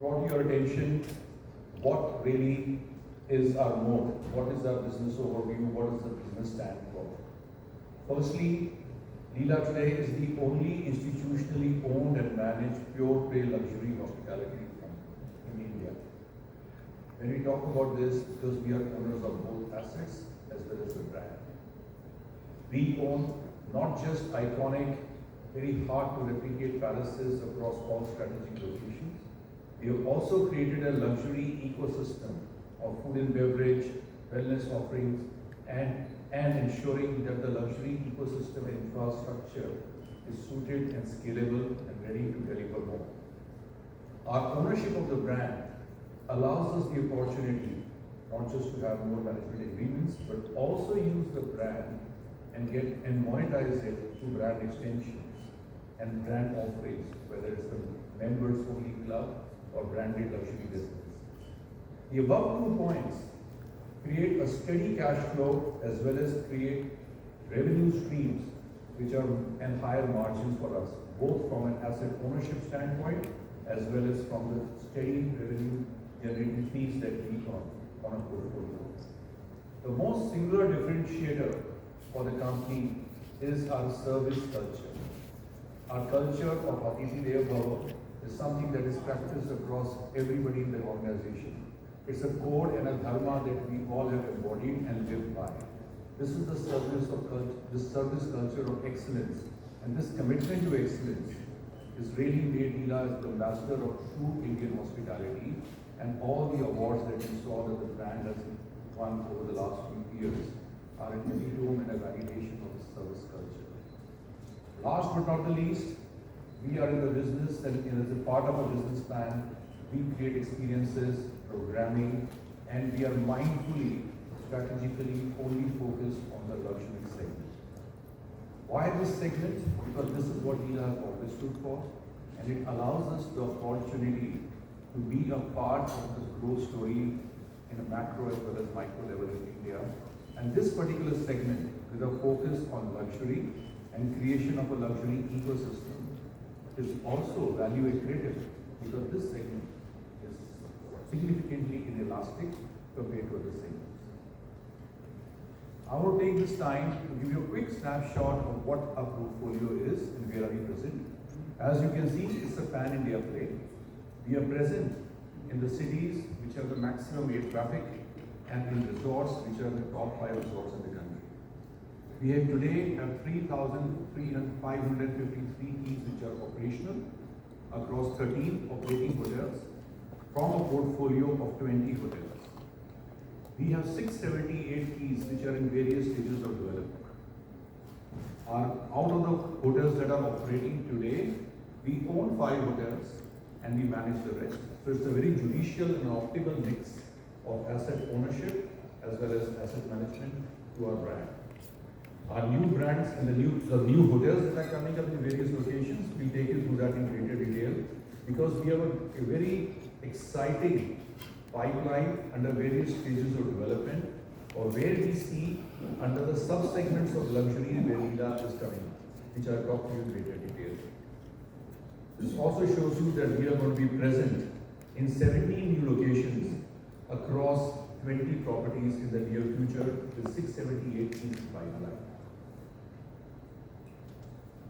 brought to your attention what really is our mode, what is our business overview, what does the business stand for. Firstly, Leela today is the only institutionally owned and managed pure play luxury hospitality company in India. When we talk about this, because we are owners of both assets as well as the brand. We own not just iconic, very hard to replicate palaces across all strategic locations. We have also created a luxury ecosystem of food and beverage, wellness offerings, and ensuring that the luxury ecosystem and infrastructure is suited and scalable and ready to deliver more. Our ownership of the brand allows us the opportunity not just to have more management agreements, but also use the brand and monetize it through brand extensions and brand offerings, whether it's the members only club or branded luxury business. The above 2 points create a steady cash flow as well as create revenue streams which are and higher margins for us, both from an asset ownership standpoint as well as from the steady revenue generating fees that we earn on a portfolio. The most singular differentiator for the company is our service culture. Our culture of Pvt Ltd is something that is practiced across everybody in the organization. It's a code and a dharma that we all have embodied and lived by. This is the service culture of excellence, and this commitment to excellence is really made Leela as the ambassador of true Indian hospitality, and all the awards that you saw that the brand has won over the last few years are an epitome and a validation of the service culture. Last but not the least, we are in the business and as a part of our business plan, we create experiences, programming, and we are mindfully, strategically only focused on the luxury segment. Why this segment? Because this is what Leela has always stood for, and it allows us the opportunity to be a part of the growth story in a macro as well as micro level in India. And this particular segment, with a focus on luxury and creation of a luxury ecosystem, is also value accretive because this segment is significantly inelastic compared to other segments. I will take this time to give you a quick snapshot of what our portfolio is and where are we present. As you can see, it's a pan-India play. We are present in the cities which have the maximum air traffic and in resorts which are the top 5 resorts in the country. We have today have 3,553 keys which are operational across 13 operating hotels from a portfolio of 20 hotels. We have 678 keys which are in various stages of development. Out of the hotels that are operating today, we own 5 hotels and we manage the rest. So it's a very judicial and optimal mix of asset ownership as well as asset management to our brand. Our new brands and the new hotels that are coming up in various locations, we take you through that in greater detail because we have a very exciting pipeline under various stages of development or where we see under the sub-segments of luxury where Leela is coming, which I'll talk to you in greater detail. This also shows you that we are going to be present in 17 new locations across 20 properties in the near future with 678 keys pipeline.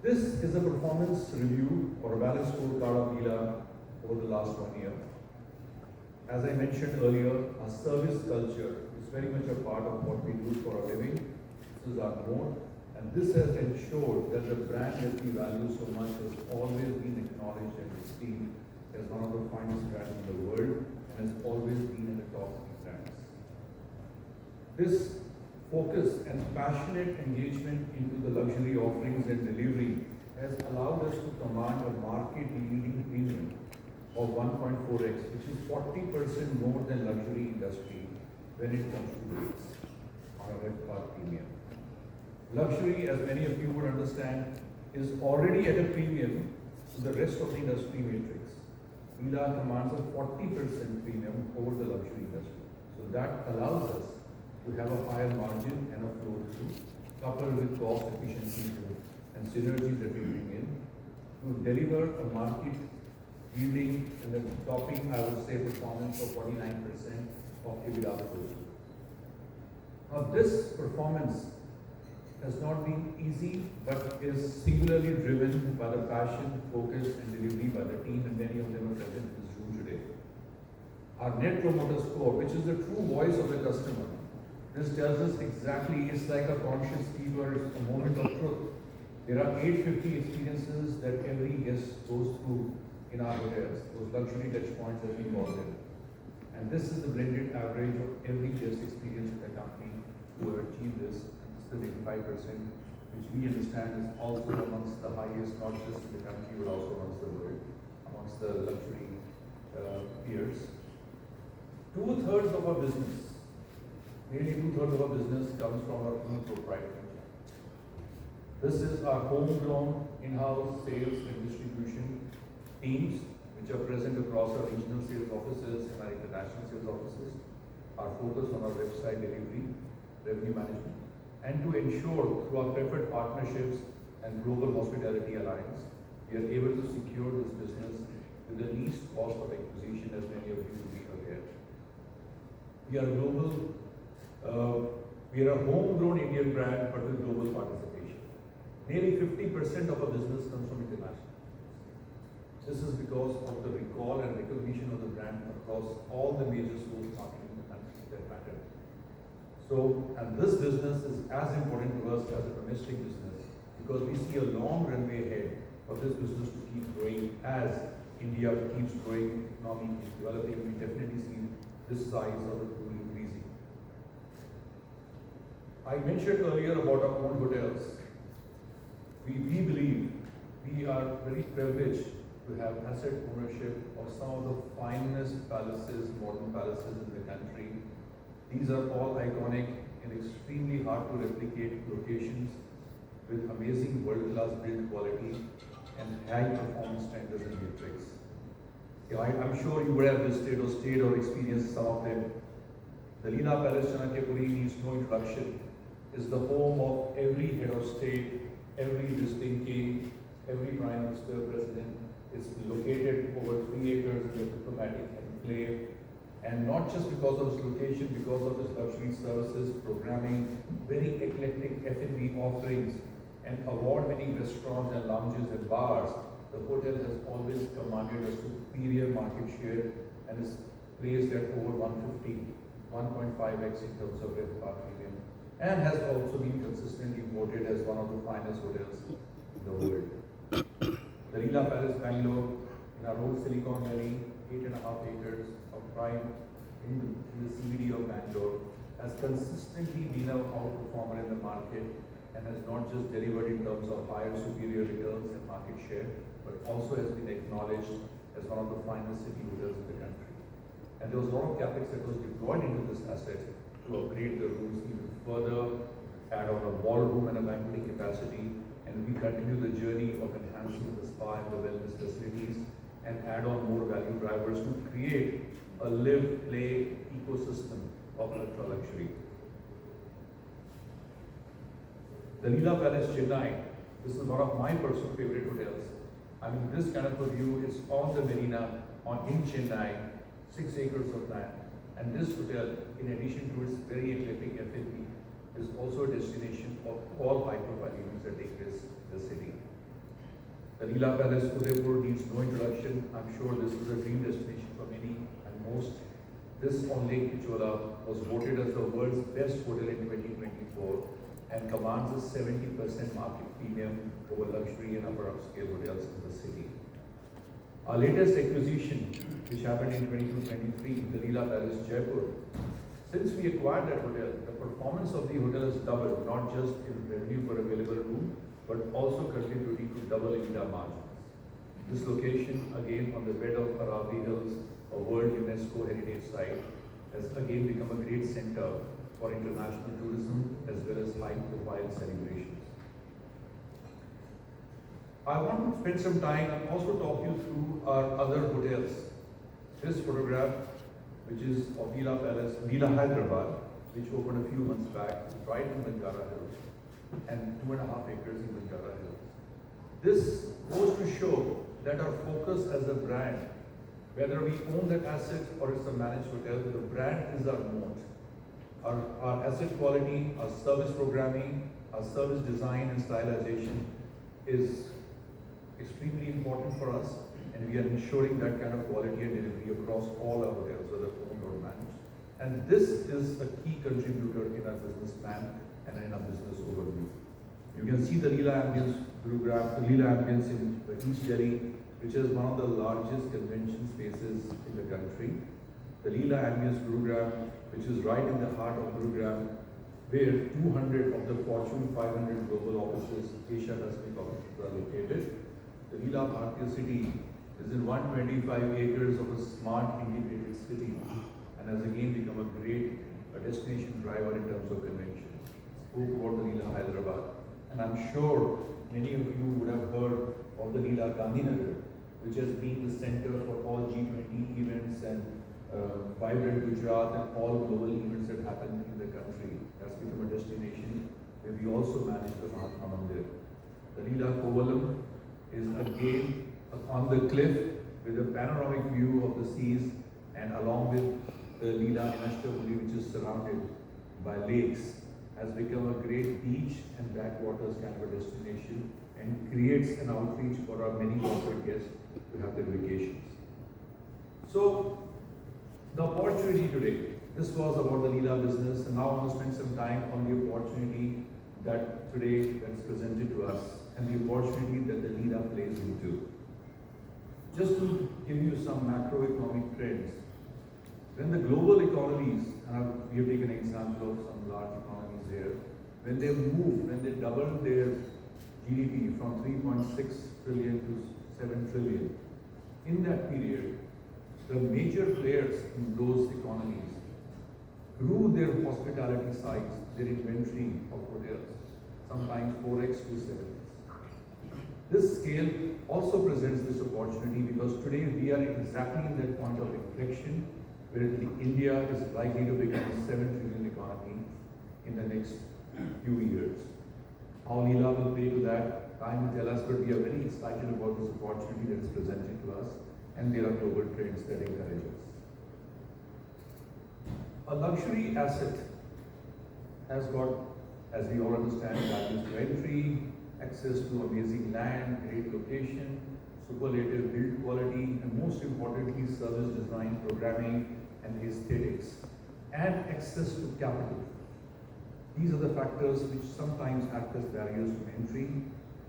This is a performance review or a balance scorecard of Leela over the last 1 year. As I mentioned earlier, our service culture is very much a part of what we do for a living. This is our mode, and this has ensured that the brand that we value so much has always been acknowledged and esteemed as one of the finest brands in the world and has always been in the top brands. This focus and passionate engagement into the luxury offerings and delivery has allowed us to command a market-leading premium of 1.4x, which is 40% more than luxury industry when it comes to rates on a RevPAR premium. Luxury, as many of you would understand, is already at a premium to the rest of the industry matrix. Leela commands a 40% premium over the luxury industry. So that allows us to have a higher margin and a flow through, coupled with cost efficiency and synergies that we bring in to deliver a market yielding in the topping, I would say, performance of 49% of EBITDA. Now, this performance has not been easy, but is singularly driven by the passion, focus, and delivery by the team, and many of them are present in this room today. Our net promoter score, which is the true voice of the customer, this tells us exactly, it's like a conscious keyword, a moment of truth. There are 850 experiences that every guest goes through in our hotels, those luxury touch points as we call them. And this is the blended average of every guest experience with the company who have achieved this, and this is 85%, which we understand is also amongst the highest, not just in the country, but also amongst the world, amongst the luxury peers. 2/3 of our business, nearly 2/3 of our business comes from our own proprietary channel. This is our homegrown in-house sales and distribution teams, which are present across our regional sales offices and our international sales offices, are focused on our website delivery, revenue management, and to ensure through our preferred partnerships and global hospitality alliance, we are able to secure this business with the least cost of acquisition, as many of you will be aware. We are global, we are a homegrown Indian brand, but with global participation. Nearly 50% of our business comes from international. This is because of the recall and recognition of the brand across all the major source markets in the country that matter. So, and this business is as important to us as a domestic business because we see a long runway ahead for this business to keep growing as India keeps growing, economy keeps developing. We definitely see this size of the pool increasing. I mentioned earlier about our own hotels. We believe we are very privileged to have asset ownership of some of the finest palaces, modern palaces in the country. These are all iconic and extremely hard to replicate locations with amazing world-class build quality and high performance standards and metrics. Yeah, I'm sure you would have visited or stayed or experienced some of them. The Leela Palace Chanakyapuri needs no introduction. Is the home of every head of state, every visiting king, every prime minister, president. It's located over 3 acres in the diplomatic enclave, and not just because of its location, because of its luxury services, programming, very eclectic F&B offerings, and award-winning restaurants and lounges and bars. The hotel has always commanded a superior market share and is placed at over 1.5x in terms of RevPAR premium, and has also been consistently voted as one of the finest hotels in the world. The Leela Palace Bangalore in our old Silicon Valley, 8.5 acres of prime in the CBD of Bangalore, has consistently been an outperformer in the market and has not just delivered in terms of higher superior returns and market share, but also has been acknowledged as one of the finest city hotels in the country. And there was a lot of capex that was deployed into this asset to upgrade the rooms even further, add on a ballroom and a banqueting capacity, and we continue the journey of enhancing the spa and the wellness facilities and add on more value drivers to create a live-play ecosystem of ultra luxury. The Leela Palace Chennai, this is one of my personal favorite hotels. I mean, this kind of a view is on the marina in Chennai, 6 acres of land. And this hotel, in addition to its very eclectic F&B, is also a destination of all high-profile events that take place in the city. The Leela Palace Udaipur needs no introduction. I'm sure this is a dream destination for many and most. This on Lake Pichola was voted as the world's best hotel in 2024 and commands a 70% market premium over luxury and upper upscale hotels in the city. Our latest acquisition, which happened in 22-23, the Leela Palace Jaipur. Since we acquired that hotel, the performance of the hotel has doubled, not just in revenue per available room, but also contributing to double EBITDA margins. This location, again on the bed of Arabi Hills, a World UNESCO Heritage Site, has again become a great center for international tourism as well as high-profile celebrations. I want to spend some time and also talk you through our other hotels. This photograph, which is of Leela Palace, Leela Hyderabad, which opened a few months back, right in Banjara Hills, and 2.5 acres in Banjara Hills. This goes to show that our focus as a brand, whether we own that asset or it's a managed hotel, the brand is our moat. Our asset quality, our service programming, our service design and stylization is extremely important for us, and we are ensuring that kind of quality and delivery across all our hotels, whether owned or managed. And this is a key contributor in our business plan and in our business overview. You can see the Leela Ambience program, the Leela Ambience in East Delhi, which is one of the largest convention spaces in the country. The Leela Ambience program, which is right in the heart of Gurugram, where 200 of the Fortune 500 global offices, Asia Pacific offices are located. The Leela Bhartiya city is in 125 acres of a smart integrated city and has again become a great destination driver in terms of conventions. Spoke about the Leela Hyderabad, and I'm sure many of you would have heard of the Leela Gandhinagar, which has been the center for all G20 events and vibrant Gujarat and all global events that happen in the country. That's become a destination where we also manage the Mahatma Mandir. The Leela Kovalam is again on the cliff with a panoramic view of the seas, and along with the Leela Inashtabuli, which is surrounded by lakes, has become a great beach and backwaters kind of a destination and creates an outreach for our many corporate guests to have their vacations. So, the opportunity today, this was about the Leela business, and now I want to spend some time on the opportunity that today that's presented to us and the opportunity that the Leela plays into. Just to give you some macroeconomic trends, when the global economies, and we have taken an example of some large economies here, when they moved, when they doubled their GDP from 3.6 trillion to 7 trillion, in that period, the major players in those economies grew their hospitality sites, their inventory of hotels, sometimes 4x to 7x. This scale also presents this opportunity because today we are exactly in that point of inflection where India is likely to become a 7 trillion economy in the next few years. How Leela will play to that, time will tell us, but we are very excited about this opportunity that is presented to us, and there are global trends that encourage us. A luxury asset has got, as we all understand, values to entry, access to amazing land, great location, superlative build quality, and most importantly, service design, programming, and aesthetics, and access to capital. These are the factors which sometimes act as barriers to entry.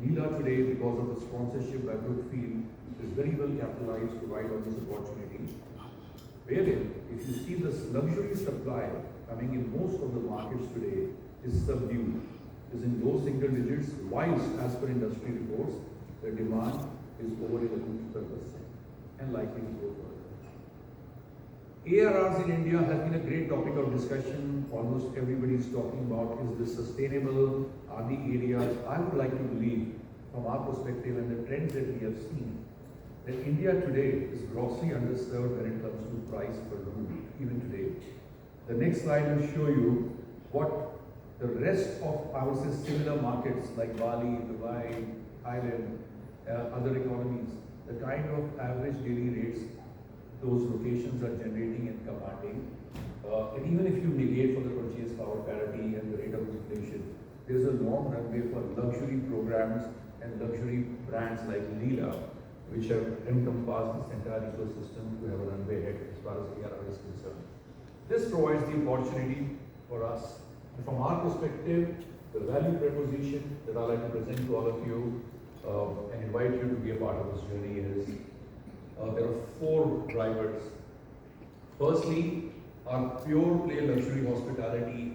Leela today, because of the sponsorship by Brookfield, is very well capitalized to ride on this opportunity. Wherein, if you see this luxury supply coming in most of the markets today is subdued, is in low single digits, whilst as per industry reports, the demand is over 11% and likely to go further. ARRs in India has been a great topic of discussion. Almost everybody is talking about, is this sustainable? Are the areas? I would like to believe, from our perspective and the trends that we have seen, that India today is grossly underserved when it comes to price per room, even today. The next slide will show you what the rest of, I would say, similar markets like Bali, Dubai, Thailand, other economies, the kind of average daily rates those locations are generating and commanding. And even if you negate for the purchase power parity and the rate of inflation, there is a long runway for luxury programs and luxury brands like Leela, which have encompassed this entire ecosystem to have a runway ahead as far as ARR is concerned. This provides the opportunity for us. And from our perspective, the value proposition that I'd like to present to all of you and invite you to be a part of this journey is there are 4 drivers. Firstly, our pure play luxury hospitality,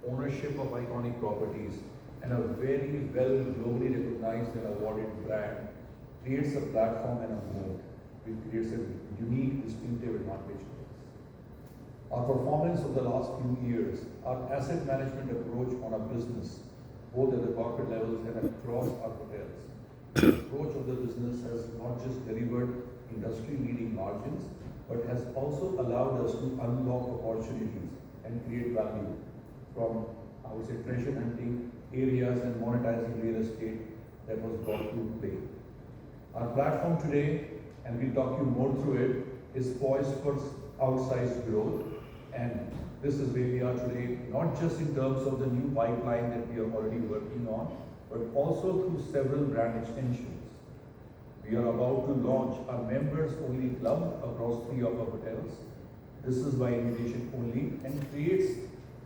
ownership of iconic properties, and a very well globally recognized and awarded brand creates a platform and a moat, which creates a unique, distinctive advantage for us. Our performance of the last few years, our asset management approach on our business, both at the corporate levels and across our hotels, the approach of the business has not just delivered industry-leading margins, but has also allowed us to unlock opportunities and create value from, I would say, treasure hunting areas and monetizing real estate that was brought to play. Our platform today, and we'll talk you more through it, is poised for outsized growth. And this is where we are today, not just in terms of the new pipeline that we are already working on, but also through several brand extensions. We are about to launch our members-only club across 3 of our hotels. This is by invitation only and creates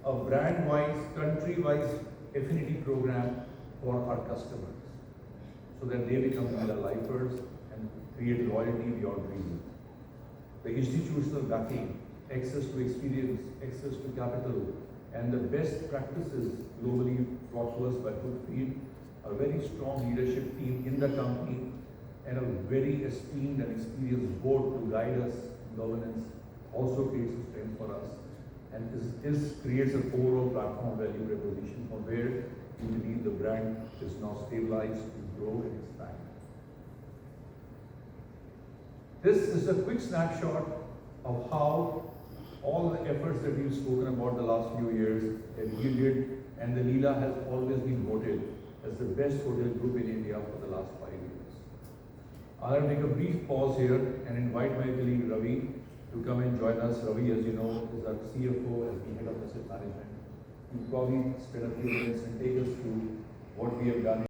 a brand-wise, country-wise affinity program for our customers, so that they become Leela lifers and create loyalty beyond reason. The institutional backing, access to experience, access to capital, and the best practices globally brought to us by Pvt, a very strong leadership team in the company, and a very esteemed and experienced board to guide us in governance also creates a strength for us, and creates an overall platform value proposition from where we believe the brand is now stabilized to grow and expand. This is a quick snapshot of how all the efforts that we've spoken about the last few years have yielded, and the Leela has always been voted as the best hotel group in India for the last 5 years. I'll take a brief pause here and invite my colleague Ravi to come and join us. Ravi, as you know, is our CFO as the head of asset management. He'll probably spend a few minutes and take us through what we have done